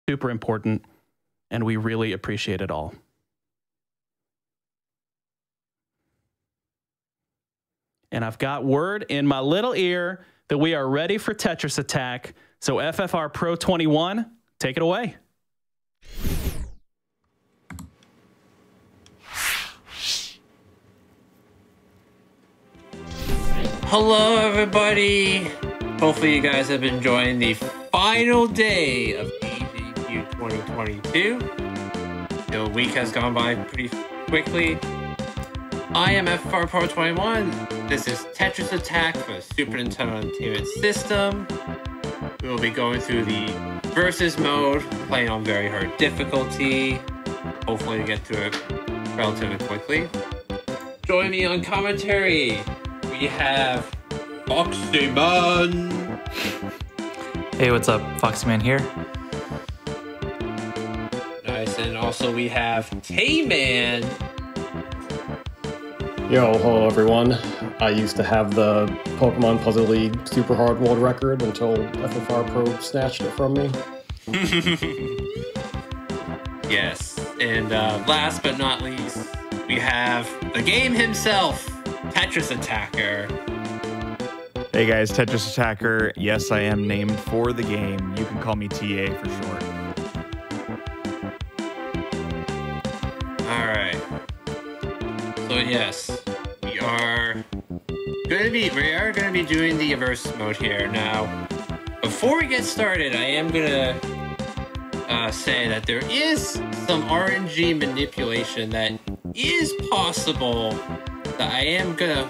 super important, and we really appreciate it all. And I've got word in my little ear that we are ready for Tetris Attack. So FFR Pro 21, take it away. Hello everybody! Hopefully you guys have been enjoying the final day of AGDQ 2022. The week has gone by pretty quickly. I am FFR Pro 21. This is Tetris Attack for the Super Nintendo Entertainment System. We will be going through the versus mode, playing on very hard difficulty. Hopefully we get through it relatively quickly. Join me on commentary. We have Foxy Man. Hey, what's up? Foxy Man here. Nice, and also we have Tay-Man. Yo, hello everyone. I used to have the Pokemon Puzzle League Super Hard World Record until FFR Pro snatched it from me. Yes, and last but not least, we have the game himself, Tetris Attacker. Hey guys, Tetris Attacker. Yes, I am named for the game. You can call me TA for short. Alright. So yes, we are gonna be doing the versus mode here. Now, before we get started, I am gonna say that there is some RNG manipulation that is possible that I am gonna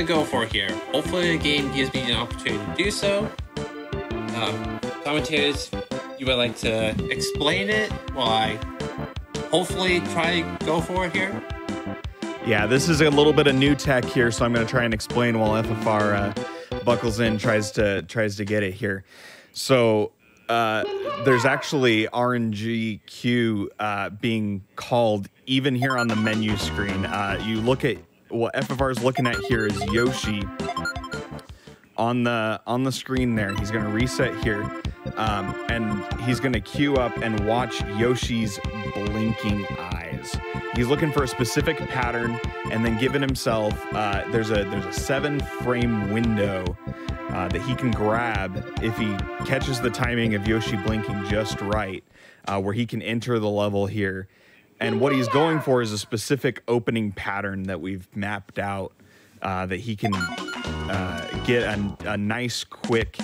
go for here. Hopefully the game gives me an opportunity to do so. Commentators, you would like to explain it while I hopefully try to go for it here? Yeah, this is a little bit of new tech here, so I'm going to try and explain while FFR buckles in, tries to get it here. So there's actually RNGQ being called even here on the menu screen. You look at what FFR is looking at here is Yoshi on the screen there. He's going to reset here, and he's going to queue up and watch Yoshi's blinking eyes. He's looking for a specific pattern, and then given himself, there's a 7-frame window that he can grab if he catches the timing of Yoshi blinking just right, where he can enter the level here. And what he's going for is a specific opening pattern that we've mapped out that he can get a nice, quick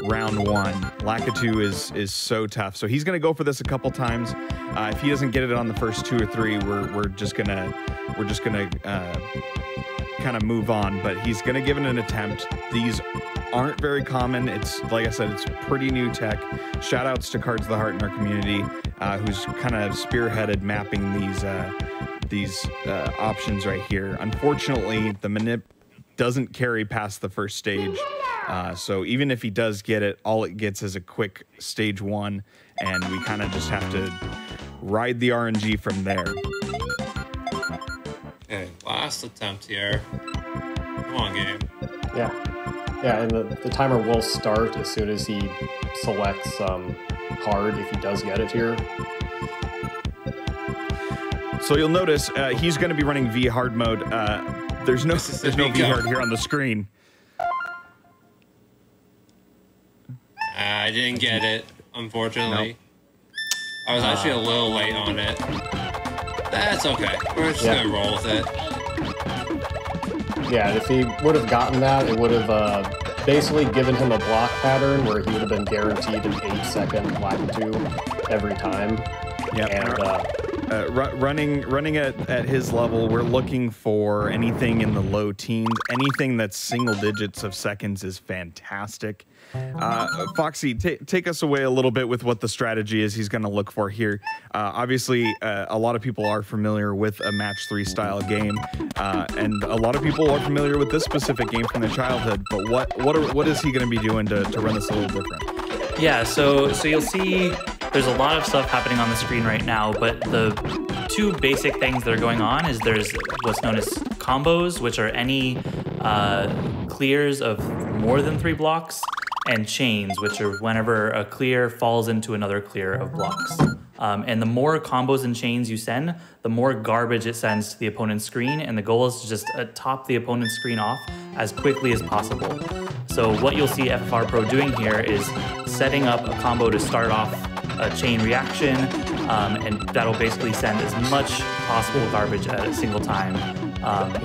round one. Lakitu is so tough. So he's going to go for this a couple times. If he doesn't get it on the first 2 or 3, we're just gonna kind of move on. But he's going to give it an attempt. These aren't very common. It's, like I said, it's pretty new tech. Shout outs to Cards of the Heart in our community, who's kind of spearheaded mapping these options right here. Unfortunately, the manip doesn't carry past the first stage. So even if he does get it, all it gets is a quick stage 1, and we kind of just have to ride the RNG from there. Okay, last attempt here. Come on, game. Yeah, and the timer will start as soon as he selects hard, if he does get it here. So you'll notice he's going to be running V hard mode. There's no V hard here on the screen. I didn't get it, unfortunately. Nope. I was actually a little late on it. That's okay. We're just gonna roll with it. Yeah, if he would have gotten that, it would have basically given him a block pattern where he would have been guaranteed an 8-second Lakitu every time. Yeah, and running at his level, we're looking for anything in the low teens. Anything that's single digits of seconds is fantastic. Foxy, take us away a little bit with what the strategy is he's going to look for here. Obviously, a lot of people are familiar with a match 3 style game, and a lot of people are familiar with this specific game from their childhood. But what is he going to be doing to run this a little different? Yeah, so you'll see there's a lot of stuff happening on the screen right now, but the 2 basic things that are going on is there's what's known as combos, which are any clears of more than 3 blocks, and chains, which are whenever a clear falls into another clear of blocks. And the more combos and chains you send, the more garbage it sends to the opponent's screen, and the goal is to just top the opponent's screen off as quickly as possible. So what you'll see FFR Pro doing here is setting up a combo to start off a chain reaction, and that'll basically send as much possible garbage at a single time.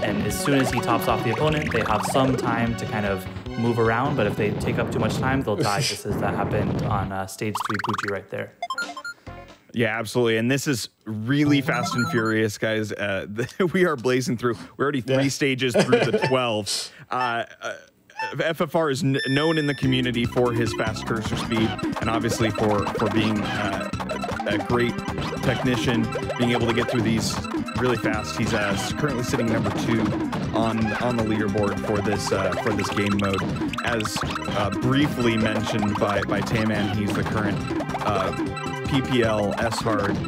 And as soon as he tops off the opponent, they have some time to kind of move around, but if they take up too much time, they'll die, just as that happened on stage 3 Poochie right there. Yeah, absolutely. And this is really fast and furious, guys. We are blazing through. We're already 3 stages through the 12. FFR is known in the community for his fast cursor speed, and obviously for being a great technician, being able to get through these really fast. He's currently sitting number 2 on the leaderboard for this game mode. As briefly mentioned by Tayman, he's the current PPL S-Hard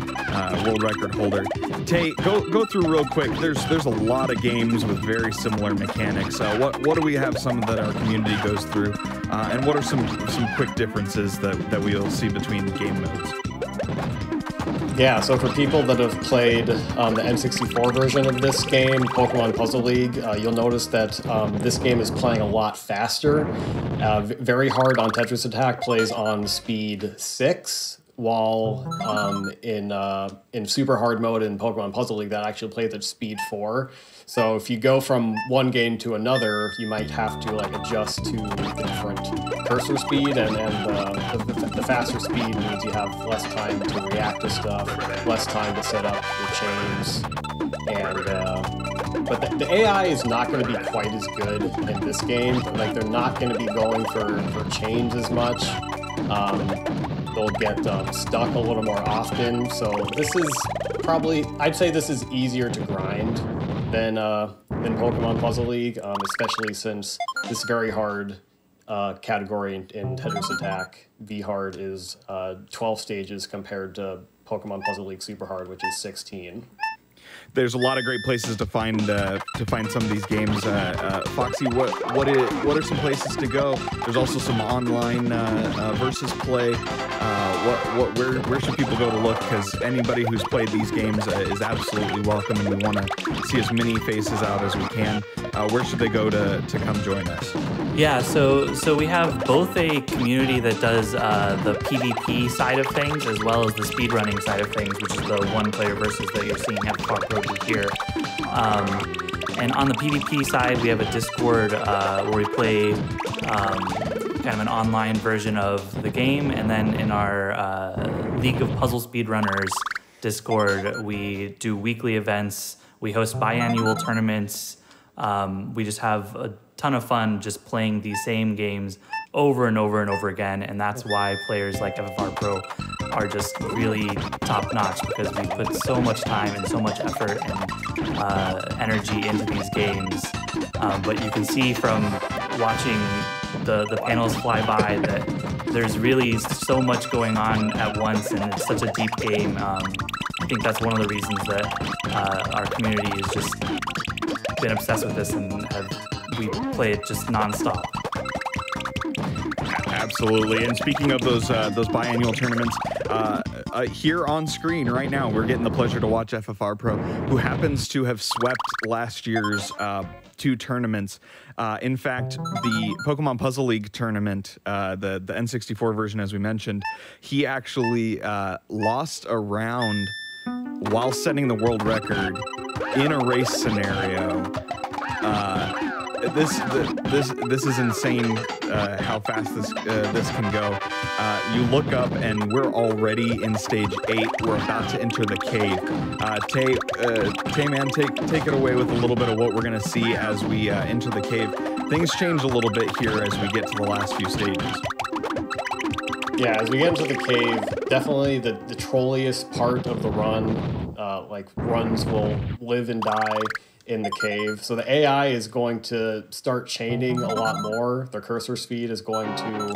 world record holder. Tay, go through real quick. There's a lot of games with very similar mechanics. What do we have some that our community goes through, and what are some quick differences that we'll see between game modes? Yeah, so for people that have played the N64 version of this game, Pokemon Puzzle League, you'll notice that this game is playing a lot faster. Very Hard on Tetris Attack plays on speed 6, while in Super Hard mode in Pokemon Puzzle League, that actually plays at speed 4. So if you go from one game to another, you might have to like adjust to the different cursor speed, and the faster speed means you have less time to react to stuff, less time to set up your chains, and but the AI is not going to be quite as good in this game. Like, they're not going to be going for chains as much. They'll get stuck a little more often. So this is probably, I'd say this is easier to grind than Pokemon Puzzle League, especially since this Very Hard category in Tetris Attack, V-Hard is 12 stages compared to Pokemon Puzzle League Super Hard, which is 16. There's a lot of great places to find some of these games. Foxy, what are some places to go? There's also some online versus play. Where should people go to look? Because anybody who's played these games is absolutely welcome, and we want to see as many faces out as we can. Where should they go to come join us? Yeah, so we have both a community that does the PvP side of things as well as the speedrunning side of things, which is the one-player versus that you're seeing FFR Pro do here. And on the PvP side, we have a Discord where we play kind of an online version of the game, and then in our League of Puzzle Speedrunners Discord, we do weekly events, we host biannual tournaments, we just have a ton of fun just playing these same games over and over and over again, and that's why players like FFR Pro are just really top-notch, because we put so much time and so much effort and energy into these games. But you can see from watching the panels fly by that there's really so much going on at once, and it's such a deep game. I think that's one of the reasons that our community has just been obsessed with this, and we play it just nonstop. Absolutely. And speaking of those biannual tournaments, here on screen right now, we're getting the pleasure to watch FFR Pro, who happens to have swept last year's 2 tournaments. In fact, the Pokemon Puzzle League tournament, the N64 version, as we mentioned, he actually lost a round while setting the world record in a race scenario. This is insane how fast this can go. You look up and we're already in stage 8. We're about to enter the cave. Tay man, take it away with a little bit of what we're gonna see as we enter the cave. Things change a little bit here as we get to the last few stages. Yeah, as we get into the cave, definitely the trolliest part of the run, like runs will live and die in the cave. So the AI is going to start chaining a lot more. Their cursor speed is going to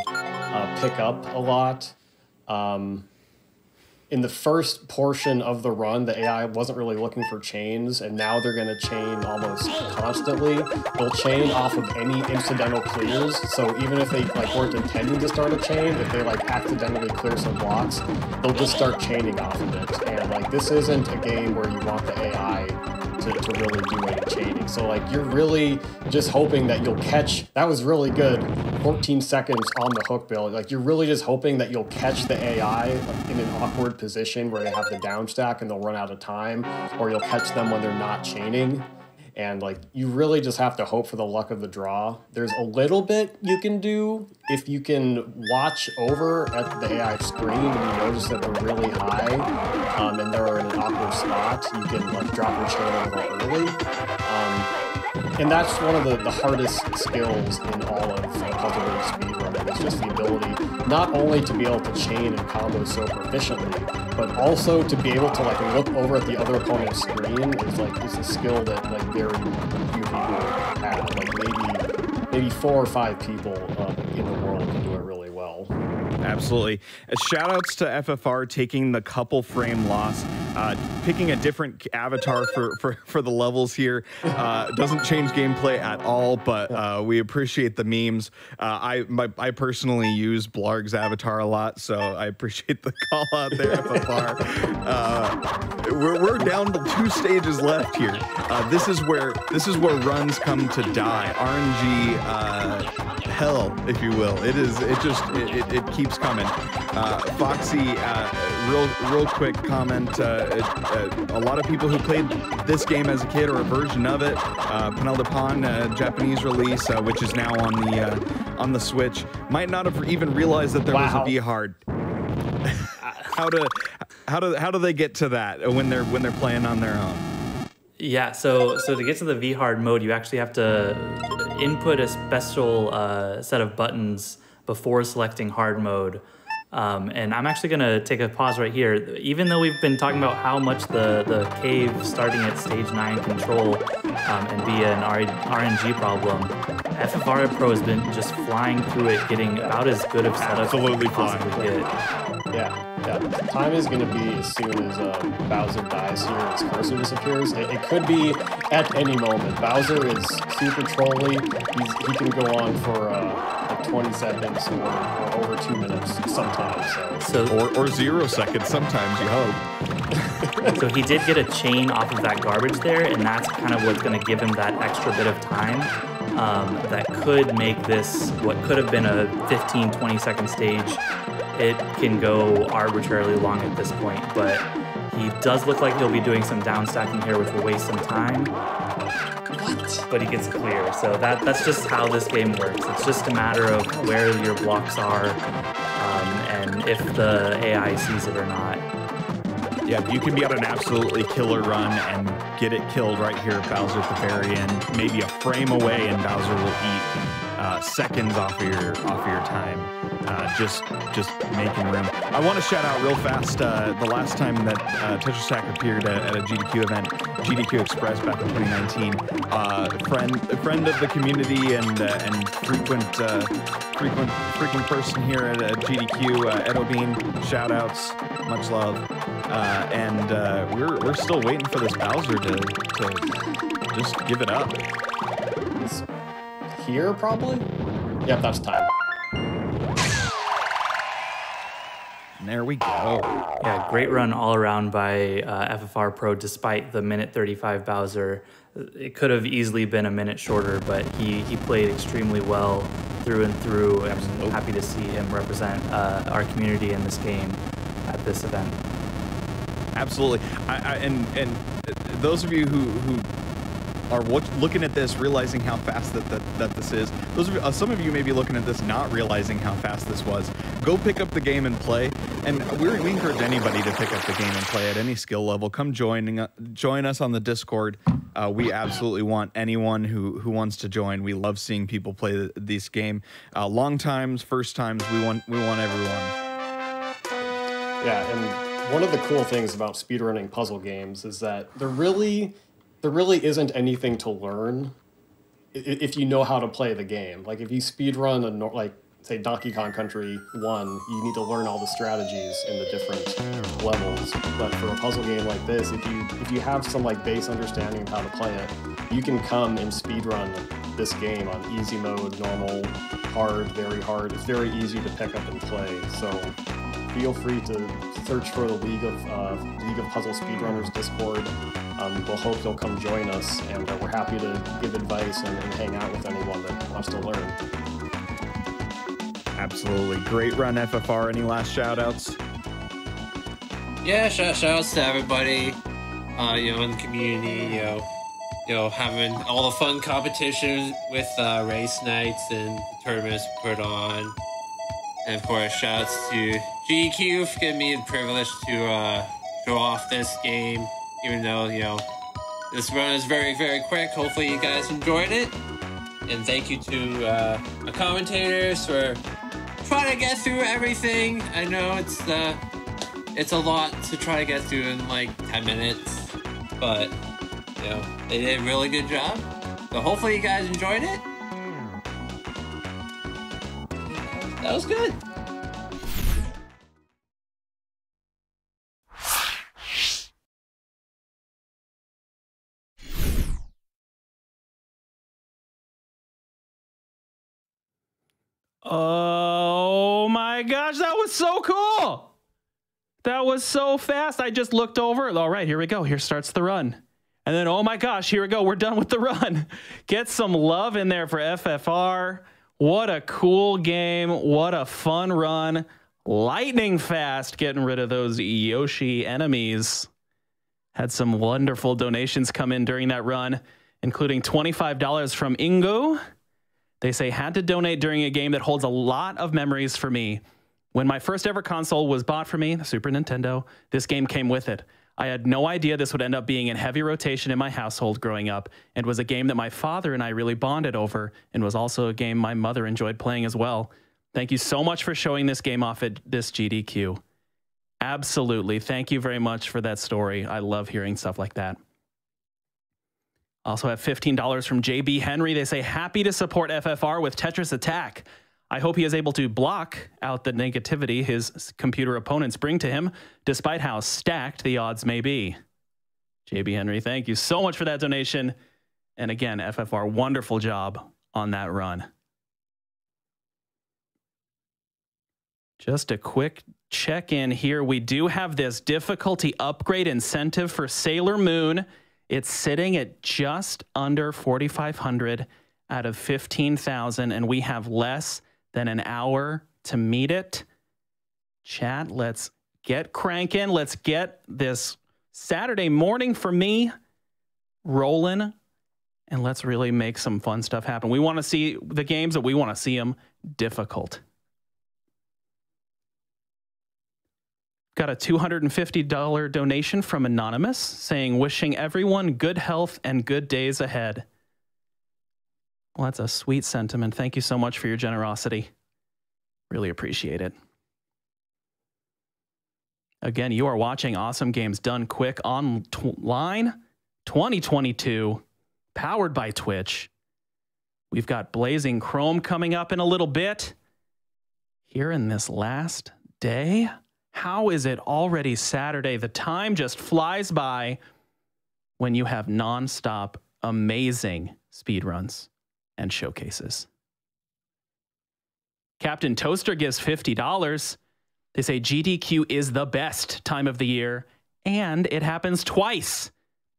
pick up a lot. in the first portion of the run, the AI wasn't really looking for chains, and now they're going to chain almost constantly. They'll chain off of any incidental clears, so even if they like weren't intending to start a chain, if they like accidentally clear some blocks, they'll just start chaining off of it. And like this isn't a game where you want the AI to really do any chaining. So like you're really just hoping that you'll catch, that was really good, 14 seconds on the hook build. Like you're really just hoping that you'll catch the AI in an awkward position where they have the down stack and they'll run out of time, or you'll catch them when they're not chaining. And like you really just have to hope for the luck of the draw. There's a little bit you can do if you can watch over at the AI screen and you notice that they're really high and they're in an awkward spot. You can like drop your chain a little early. And that's one of the hardest skills in all of Puzzle League speedrunning. It's just the ability not only to be able to chain and combo so proficiently, but also to be able to like look over at the other opponent's screen is a skill that like very few people have. Like maybe 4 or 5 people in the world can do it really well. Absolutely. Shout outs to FFR taking the couple frame loss, picking a different avatar for the levels here. Doesn't change gameplay at all, but we appreciate the memes. I personally use Blarg's avatar a lot, so I appreciate the call out there, FFR. We're down to 2 stages left here. This is where runs come to die. RNG hell, if you will. It keeps coming. Foxy, real quick comment. A lot of people who played this game as a kid or a version of it, Panel de Pon, Japanese release, which is now on the Switch, might not have even realized that there was a V-Hard. How do they get to that when they're playing on their own? Yeah, so to get to the V-Hard mode, you actually have to input a special set of buttons before selecting hard mode. And I'm actually going to take a pause right here. Even though we've been talking about how much the cave starting at stage 9 control and be an RNG problem, FFR Pro has been just flying through it, getting about as good of setup as you possibly get. Yeah. Time is going to be as soon as Bowser dies here and his cursor disappears. It could be at any moment. Bowser is super trolly. He can go on for 20 seconds or over 2 minutes sometimes. Or 0 seconds sometimes, you hope. So he did get a chain off of that garbage there, and that's kind of what's going to give him that extra bit of time that could make this what could have been a 15, 20-second stage. It can go arbitrarily long at this point, but he does look like he'll be doing some down stacking here, which will waste some time. But he gets clear, so that's just how this game works. It's just a matter of where your blocks are and if the AI sees it or not. Yeah, you can be on an absolutely killer run and get it killed right here at Bowser at the very end, maybe a frame away, and Bowser will eat seconds off of your time. Just making room. I want to shout out real fast the last time that Tetris Attack appeared at a GDQ event, GDQ Express back in 2019. A friend of the community and frequent person here at GDQ, Ed O'Bean. Shout outs, much love. And we're still waiting for this Bowser to just give it up. It's here probably? Yep, that's time. There we go. Yeah, great run all around by FFR Pro despite the minute 35 Bowser. It could have easily been a minute shorter, but he played extremely well through and through. I'm happy to see him represent our community in this game at this event. Absolutely. And those of you who are looking at this, realizing how fast that this is. Some of you may be looking at this, not realizing how fast this was. Go pick up the game and play. And we encourage anybody to pick up the game and play at any skill level. Come join us on the Discord. We absolutely want anyone who wants to join. We love seeing people play this game. Long times, first times. We want everyone. Yeah, and one of the cool things about speedrunning puzzle games is that there really isn't anything to learn if you know how to play the game. Like if you speedrun say Donkey Kong Country 1, you need to learn all the strategies in the different levels. But for a puzzle game like this, if you have some like base understanding of how to play it, you can come and speedrun this game on easy mode, normal, hard, very hard. It's very easy to pick up and play. So feel free to search for the League of Puzzle Speedrunners Discord. We'll hope you'll come join us, and we're happy to give advice and hang out with anyone that wants to learn. Absolutely. Great run, FFR. Any last shout-outs? Yeah, shout-outs to everybody, in the community, having all the fun competitions with race nights and tournaments put on. And of course, shout-outs to AGDQ for giving me the privilege to show off this game, even though, this run is very, very quick. Hopefully you guys enjoyed it. And thank you to the commentators for trying to get through everything. I know it's a lot to try to get through in like 10 minutes, but they did a really good job. So hopefully you guys enjoyed it. That was good. Oh my gosh, that was so cool. That was so fast. I just looked over. All right, here we go. Here starts the run. And then, oh my gosh, here we go. We're done with the run. Get some love in there for FFR. What a cool game. What a fun run. Lightning fast, getting rid of those Yoshi enemies. Had some wonderful donations come in during that run, including $25 from Ingo. They say, had to donate during a game that holds a lot of memories for me. When my first ever console was bought for me, the Super Nintendo, this game came with it. I had no idea this would end up being in heavy rotation in my household growing up, and was a game that my father and I really bonded over, and was also a game my mother enjoyed playing as well. Thank you so much for showing this game off at this GDQ. Absolutely. Thank you very much for that story. I love hearing stuff like that. Also have $15 from JB Henry. They say, happy to support FFR with Tetris Attack. I hope he is able to block out the negativity his computer opponents bring to him, despite how stacked the odds may be. JB Henry, thank you so much for that donation. And again, FFR, wonderful job on that run. Just a quick check-in here. We do have this difficulty upgrade incentive for Sailor Moon. It's sitting at just under 4,500 out of 15,000, and we have less than an hour to meet it. Chat, let's get cranking. Let's get this Saturday morning for me rolling, and let's really make some fun stuff happen. We want to see the games that we want to see them difficult. Got a $250 donation from Anonymous saying, wishing everyone good health and good days ahead. Well, that's a sweet sentiment. Thank you so much for your generosity. Really appreciate it. Again, you are watching Awesome Games Done Quick Online 2022, powered by Twitch. We've got Blazing Chrome coming up in a little bit. Here in this last day. How is it already Saturday? The time just flies by when you have nonstop amazing speedruns and showcases. Captain Toaster gives $50. They say GDQ is the best time of the year, and it happens twice.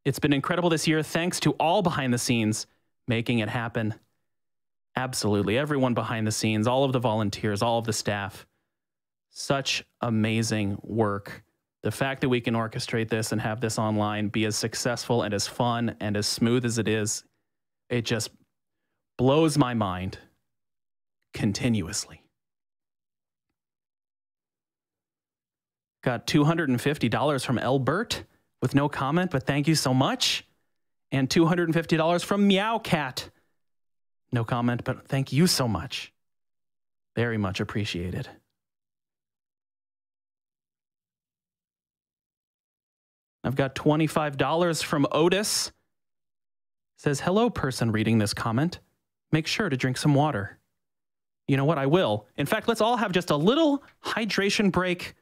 It's been incredible this year, thanks to all behind the scenes making it happen. Absolutely, everyone behind the scenes, all of the volunteers, all of the staff. Such amazing work. The fact that we can orchestrate this and have this online be as successful and as fun and as smooth as it is, it just blows my mind continuously. Got $250 from Elbert with no comment, but thank you so much. And $250 from Meowcat. No comment, but thank you so much. Very much appreciated. I've got $25 from Otis. Says, hello, person reading this comment. Make sure to drink some water. You know what? I will. In fact, let's all have just a little hydration break,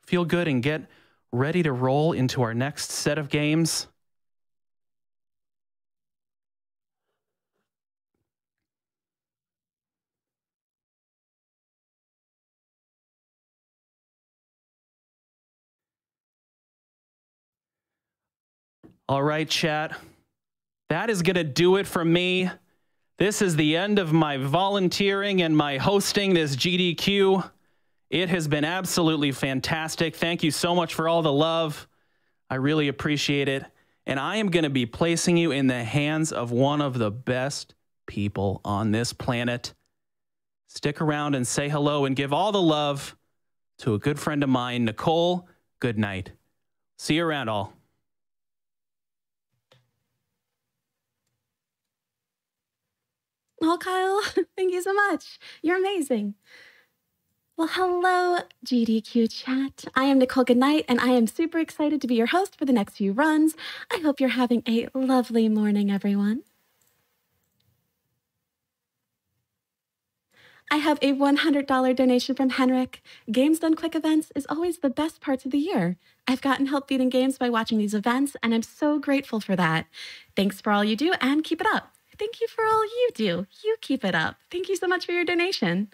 feel good, and get ready to roll into our next set of games. All right, chat. That is going to do it for me. This is the end of my volunteering and my hosting this GDQ. It has been absolutely fantastic. Thank you so much for all the love. I really appreciate it. And I am going to be placing you in the hands of one of the best people on this planet. Stick around and say hello and give all the love to a good friend of mine, Nicole. Good night. See you around, all. Oh, Kyle, thank you so much. You're amazing. Well, hello, GDQ chat. I am Nicole Goodnight, and I am super excited to be your host for the next few runs. I hope you're having a lovely morning, everyone. I have a $100 donation from Henrik. Games Done Quick events is always the best parts of the year. I've gotten help beating games by watching these events, and I'm so grateful for that. Thanks for all you do, and keep it up. Thank you for all you do. You keep it up. Thank you so much for your donation.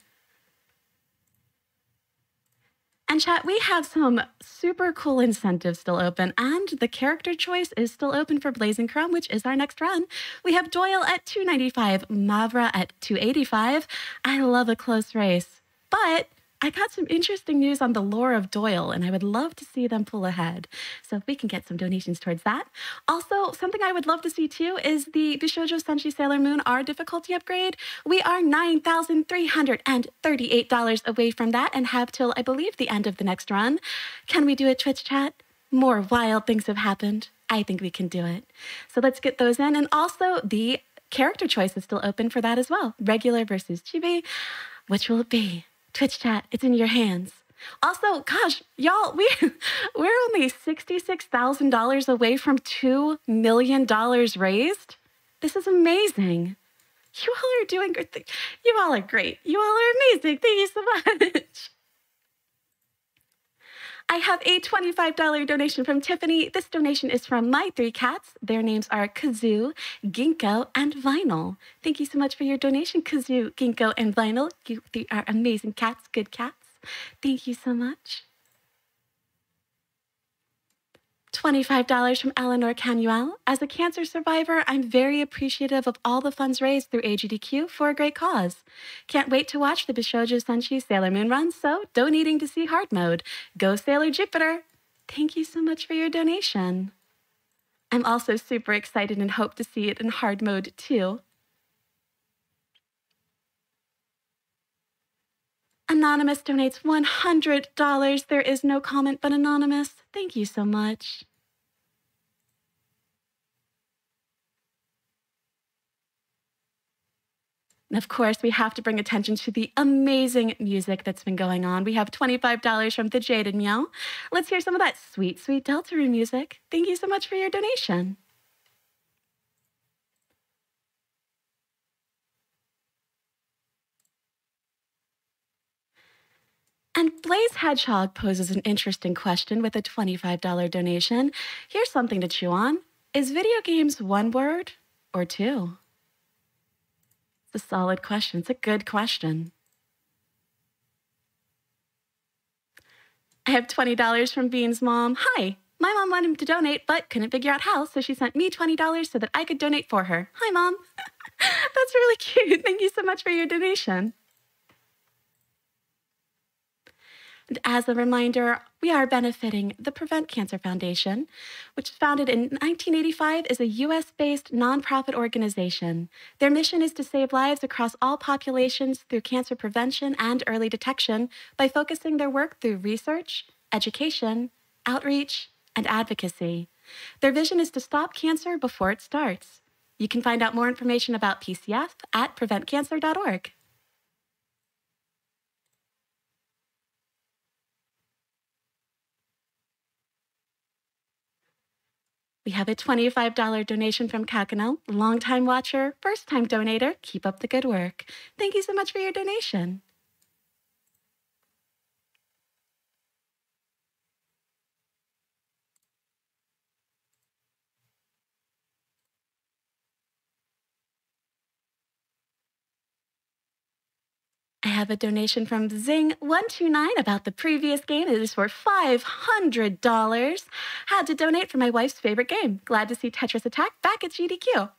And chat, we have some super cool incentives still open, and the character choice is still open for Blazing Chrome, which is our next run. We have Doyle at 295, Mavra at 285. I love a close race, but I got some interesting news on the lore of Doyle, and I would love to see them pull ahead. So if we can get some donations towards that. Also, something I would love to see too is the Bishojo Senshi Sailor Moon R difficulty upgrade. We are $9,338 away from that and have till, I believe, the end of the next run. Can we do a Twitch chat? More wild things have happened. I think we can do it. So let's get those in. And also, the character choice is still open for that as well. Regular versus chibi. Which will it be? Twitch chat, it's in your hands. Also, gosh, y'all, we're only $66,000 away from $2 million raised. This is amazing. You all are doing good things. You all are great. You all are amazing. Thank you so much. I have a $25 donation from Tiffany. This donation is from my 3 cats. Their names are Kazoo, Ginkgo, and Vinyl. Thank you so much for your donation, Kazoo, Ginkgo, and Vinyl. You 3 are amazing cats, good cats. Thank you so much. $25 from Eleanor Canuel. As a cancer survivor, I'm very appreciative of all the funds raised through AGDQ for a great cause. Can't wait to watch the Bishojo Senshi Sailor Moon run, so donating to see hard mode. Go Sailor Jupiter! Thank you so much for your donation. I'm also super excited and hope to see it in hard mode too. Anonymous donates $100. There is no comment but Anonymous. Thank you so much. And of course, we have to bring attention to the amazing music that's been going on. We have $25 from the Jaded Meow. Let's hear some of that sweet, sweet Deltarune music. Thank you so much for your donation. And Blaze Hedgehog poses an interesting question with a $25 donation. Here's something to chew on. Is video games one word or two? It's a solid question. It's a good question. I have $20 from Bean's mom. Hi, my mom wanted to donate but couldn't figure out how, so she sent me $20 so that I could donate for her. Hi, Mom. That's really cute. Thank you so much for your donation. And as a reminder, we are benefiting the Prevent Cancer Foundation, which was founded in 1985 as a US-based nonprofit organization. Their mission is to save lives across all populations through cancer prevention and early detection by focusing their work through research, education, outreach, and advocacy. Their vision is to stop cancer before it starts. You can find out more information about PCF at preventcancer.org. We have a $25 donation from Kakano, longtime watcher, first-time donator. Keep up the good work. Thank you so much for your donation. I have a donation from Zing129 about the previous game. It is for $500. Had to donate for my wife's favorite game. Glad to see Tetris Attack back at GDQ.